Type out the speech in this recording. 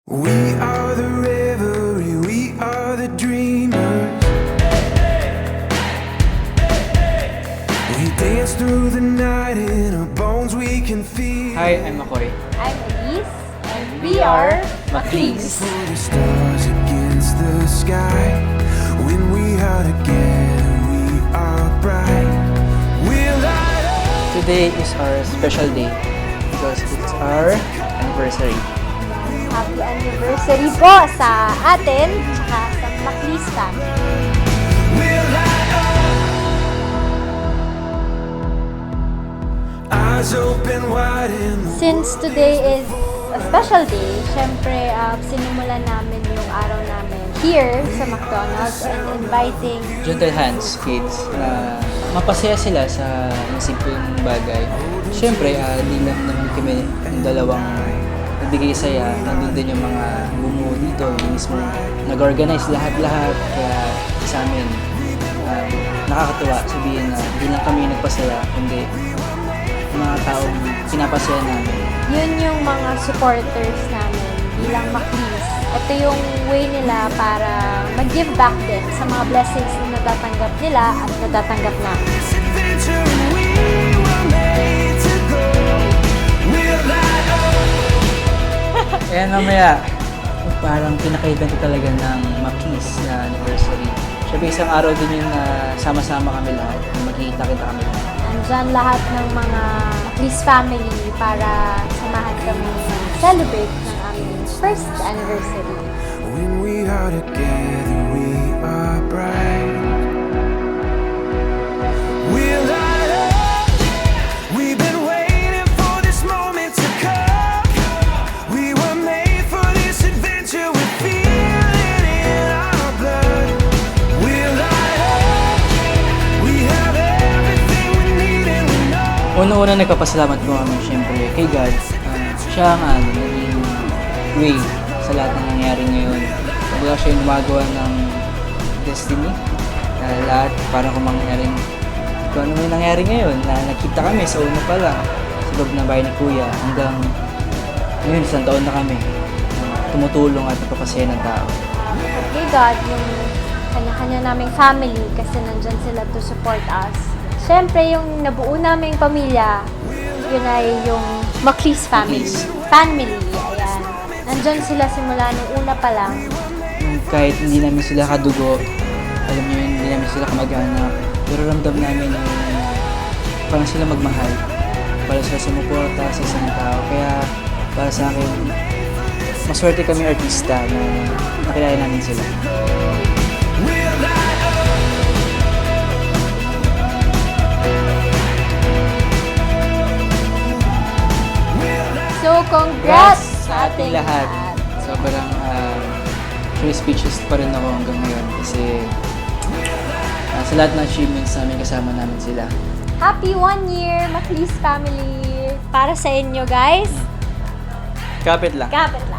We are the revelry, we are the dreamers. We dance through the night in our bones we can feel. Hi, I'm Makoy. I'm Elise, and we are Macleese. For the stars against the sky. When we are together, we are bright. We'll light up. Today is our special day because it's our anniversary. happy anniversary po sa atin tsaka sa Macleese family. We'll light up. Eyes open wide in the Since today is a special day, syempre sinimulan namin yung araw namin here sa McDonald's and inviting Gentle Hands kids na mapasaya sila sa yung simpleng bagay. Siyempre, hindi lang naman kami yung dalawang nagbigay saya. Nandun din yung mga bumuo dito, yung mismo nag-organize lahat-lahat. Kaya sa amin, nakakatuwa sabihin na hindi lang kami nagpasaya, kundi yung mga taong pinapasaya namin. yun yung mga supporters namin bilang Macleese. Ito yung way nila para mag-give back din sa mga blessings na natatanggap nila at natatanggap namin. adventure we were made to go. We'll light up. Kaya mamaya, parang pinaka-event talaga ng Macleese na anniversary. Siyempre isang araw din yung sama-sama kami lahat, magkikita-kita kami lahat. Nandyan lahat ng mga Macleese family para samahan kami celebrate ng aming first anniversary. When we are together, we are bright. We'll light up. We've been waiting for this moment to come. We were made for this adventure. We feel it in our blood. We'll light up. We have everything we need and we know. Una-una nagpapasalamat po kami siyempre kay God. Siya ang naging way sa lahat ng nangyari ngayon. Kumbaga siya yung gumagawa ng destiny. Lahat parang kung mangyaring kung ano may nangyari ngayon na nakita kami sa una pa lang sa loob ng bahay ni Kuya hanggang ngayon isang taon na kami tumutulong at nagpapasaya ng tao. Kay God, yung kanya-kanya naming family kasi nandyan sila to support us. Siyempre, yung nabuo naming pamilya, yun ay yung Macleese family. Macleese. Family, ayan. Nandyan sila simula nung una pa lang. Kahit hindi namin sila kadugo, alam niyo yun, hindi namin sila kamag-anak, pero ramdam namin na parang sila magmahal para sila sumuporta sa isang tao. Kaya para sa akin, maswerte kami artista na nakilala namin sila. We'll light up. So, congrats sa ating lahat. lahat. Sobrang actually speechless pa rin ako hanggang ngayon kasi sa lahat ng achievements namin kasama namin sila. Happy 1 year, Macleese family! Para sa inyo, guys, Kapit lang. kapit lang.